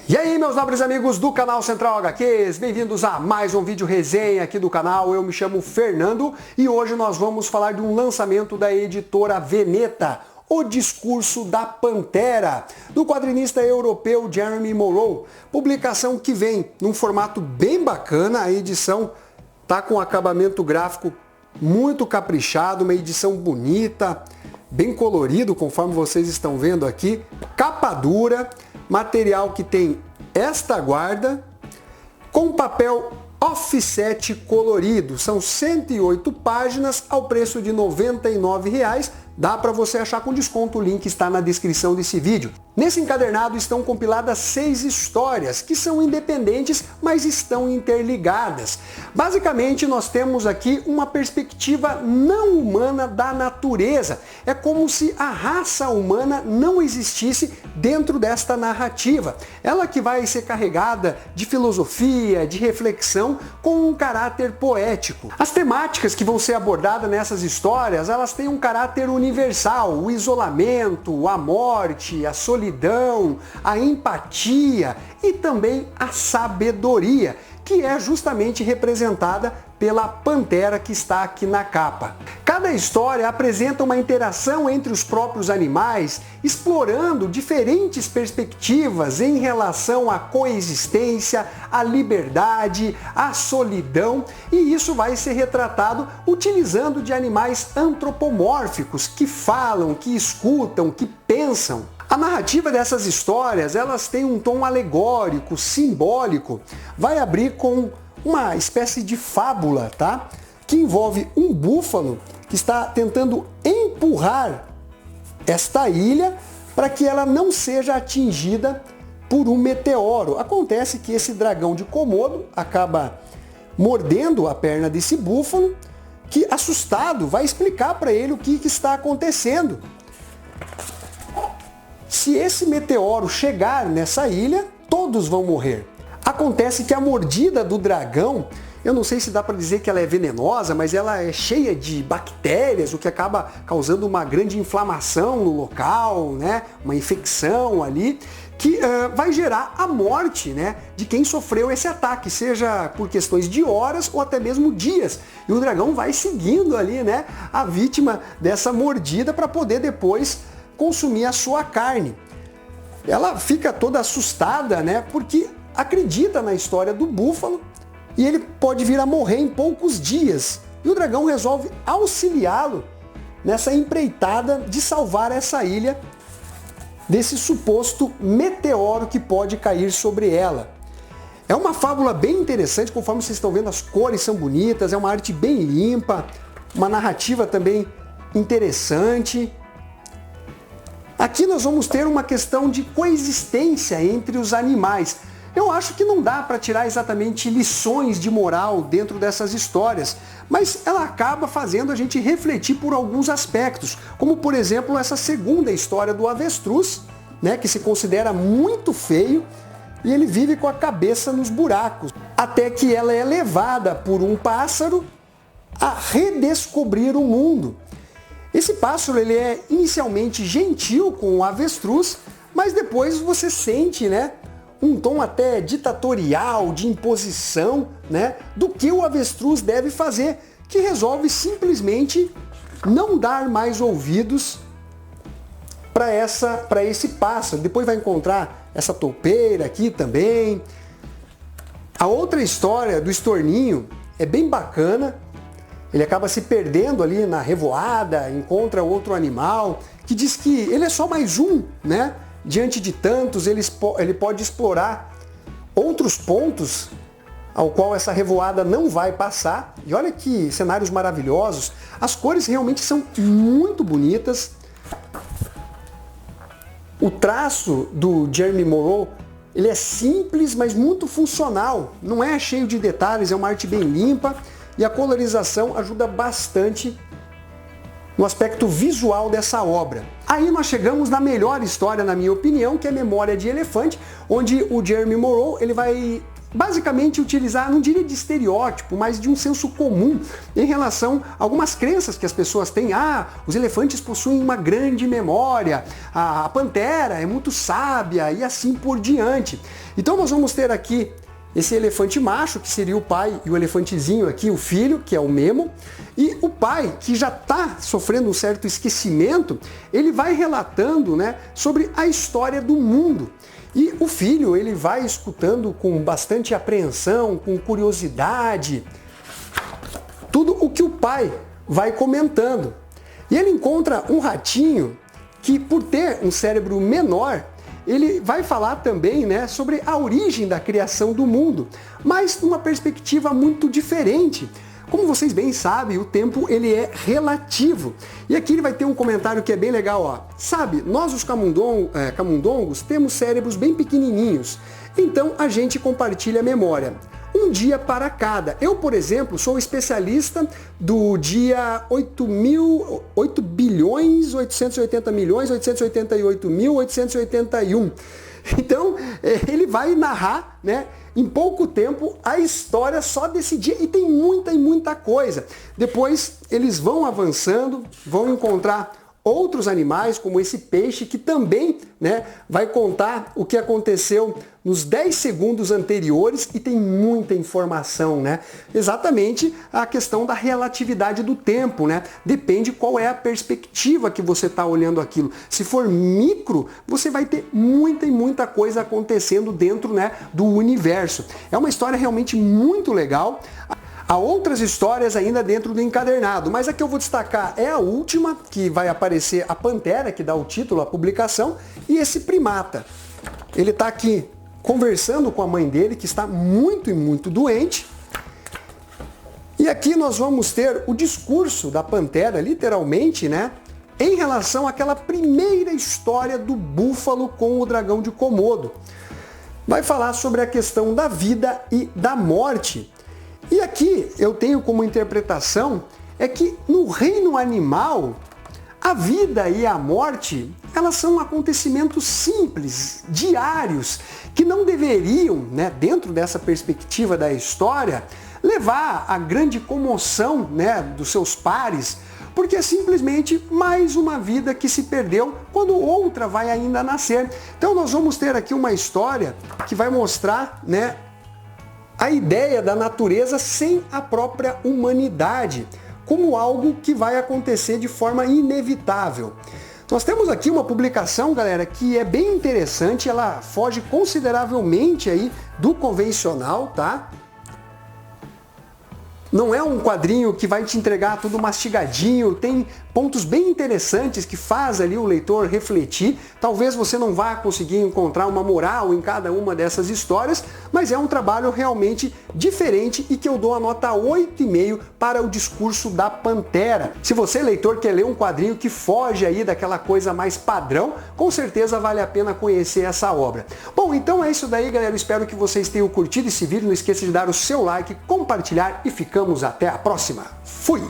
E aí, meus nobres amigos do canal Central HQs, bem-vindos a mais um vídeo resenha aqui do canal. Eu me chamo Fernando e hoje nós vamos falar de um lançamento da editora Veneta, O Discurso da Pantera, do quadrinista europeu Jeremy Morrow. Publicação que vem num formato bem bacana, a edição tá com acabamento gráfico muito caprichado, uma edição bonita, bem colorido, conforme vocês estão vendo aqui, capa dura, material que tem esta guarda, com papel offset colorido. São 108 páginas ao preço de R$ 99,00. Dá para você achar com desconto, o link está na descrição desse vídeo. Nesse encadernado estão compiladas 6 histórias, que são independentes, mas estão interligadas. Basicamente, nós temos aqui uma perspectiva não humana da natureza. É como se a raça humana não existisse dentro desta narrativa. Ela que vai ser carregada de filosofia, de reflexão, com um caráter poético. As temáticas que vão ser abordadas nessas histórias, elas têm um caráter universal: o isolamento, a morte, a solidão, a empatia e também a sabedoria, que é justamente representada pela pantera que está aqui na capa. Cada história apresenta uma interação entre os próprios animais, explorando diferentes perspectivas em relação à coexistência, à liberdade, à solidão, e isso vai ser retratado utilizando de animais antropomórficos que falam, que escutam, que pensam. A narrativa dessas histórias, elas têm um tom alegórico, simbólico. Vai abrir com uma espécie de fábula, tá? Que envolve um búfalo que está tentando empurrar esta ilha para que ela não seja atingida por um meteoro. Acontece que esse dragão de Komodo acaba mordendo a perna desse búfalo, que, assustado, vai explicar para ele o que está acontecendo. Se esse meteoro chegar nessa ilha, todos vão morrer. Acontece que a mordida do dragão, eu não sei se dá para dizer que ela é venenosa, mas ela é cheia de bactérias, o que acaba causando uma grande inflamação no local, né? Uma infecção ali, que vai gerar a morte, né, de quem sofreu esse ataque, seja por questões de horas ou até mesmo dias. E o dragão vai seguindo ali, né, a vítima dessa mordida para poder depois consumir a sua carne. Ela fica toda assustada, né, porque acredita na história do búfalo e ele pode vir a morrer em poucos dias. E o dragão resolve auxiliá-lo nessa empreitada de salvar essa ilha desse suposto meteoro que pode cair sobre ela. É uma fábula bem interessante, conforme vocês estão vendo, as cores são bonitas, é uma arte bem limpa, uma narrativa também interessante. Aqui nós vamos ter uma questão de coexistência entre os animais. Eu acho que não dá para tirar exatamente lições de moral dentro dessas histórias, mas ela acaba fazendo a gente refletir por alguns aspectos, como por exemplo essa segunda história do avestruz, né, que se considera muito feio e ele vive com a cabeça nos buracos, até que ela é levada por um pássaro a redescobrir o mundo. Esse pássaro, ele é inicialmente gentil com o avestruz, mas depois você sente, né, um tom até ditatorial, de imposição, né, do que o avestruz deve fazer, que resolve simplesmente não dar mais ouvidos para esse pássaro. Depois vai encontrar essa toupeira aqui também. A outra história do estorninho é bem bacana. Ele acaba se perdendo ali na revoada, encontra outro animal, que diz que ele é só mais um, né? Diante de tantos, ele pode explorar outros pontos ao qual essa revoada não vai passar. E olha que cenários maravilhosos. As cores realmente são muito bonitas. O traço do Jeremy Morrow, ele é simples, mas muito funcional. Não é cheio de detalhes, é uma arte bem limpa. E a colorização ajuda bastante no aspecto visual dessa obra. Aí nós chegamos na melhor história, na minha opinião, que é Memória de Elefante, onde o Jeremy Morrow ele vai basicamente utilizar, não diria de estereótipo, mas de um senso comum em relação a algumas crenças que as pessoas têm. Ah, os elefantes possuem uma grande memória, a pantera é muito sábia e assim por diante. Então nós vamos ter aqui esse elefante macho, que seria o pai, e o elefantezinho aqui, o filho, que é o Memo. E o pai, que já está sofrendo um certo esquecimento, ele vai relatando, né, sobre a história do mundo. E o filho, ele vai escutando com bastante apreensão, com curiosidade, tudo o que o pai vai comentando. E ele encontra um ratinho que, por ter um cérebro menor, ele vai falar também, né, sobre a origem da criação do mundo, mas numa perspectiva muito diferente. Como vocês bem sabem, o tempo ele é relativo. E aqui ele vai ter um comentário que é bem legal, ó. Sabe, nós os camundongos temos cérebros bem pequenininhos, então a gente compartilha a memória. Um dia para cada. Eu, por exemplo, sou especialista do dia 8.888.888.881. Então, ele vai narrar, né, em pouco tempo a história só desse dia, e tem muita coisa. Depois eles vão avançando, vão encontrar outros animais, como esse peixe, que também, né, vai contar o que aconteceu nos 10 segundos anteriores, e tem muita informação, né? Exatamente a questão da relatividade do tempo, né? Depende qual é a perspectiva que você está olhando aquilo. Se for micro, você vai ter muita coisa acontecendo dentro, né, do universo. É uma história realmente muito legal. Há outras histórias ainda dentro do encadernado, mas a que eu vou destacar é a última, que vai aparecer a pantera, que dá o título à publicação, e esse primata. Ele está aqui conversando com a mãe dele, que está muito doente. E aqui nós vamos ter o discurso da pantera, literalmente, né, em relação àquela primeira história do búfalo com o dragão de Komodo. Vai falar sobre a questão da vida e da morte. E aqui eu tenho como interpretação é que no reino animal, a vida e a morte, elas são acontecimentos simples, diários, que não deveriam, né, dentro dessa perspectiva da história, levar à grande comoção, né, dos seus pares, porque é simplesmente mais uma vida que se perdeu quando outra vai ainda nascer. Então nós vamos ter aqui uma história que vai mostrar, né, a ideia da natureza sem a própria humanidade, como algo que vai acontecer de forma inevitável. Nós temos aqui uma publicação, galera, que é bem interessante, ela foge consideravelmente aí do convencional, tá? Não é um quadrinho que vai te entregar tudo mastigadinho, tem pontos bem interessantes que faz ali o leitor refletir. Talvez você não vá conseguir encontrar uma moral em cada uma dessas histórias, mas é um trabalho realmente diferente e que eu dou a nota 8,5 para o discurso da pantera. Se você, leitor, quer ler um quadrinho que foge aí daquela coisa mais padrão, com certeza vale a pena conhecer essa obra. Bom, então é isso daí, galera. Eu espero que vocês tenham curtido esse vídeo. Não esqueça de dar o seu like, compartilhar e ficamos até a próxima. Fui!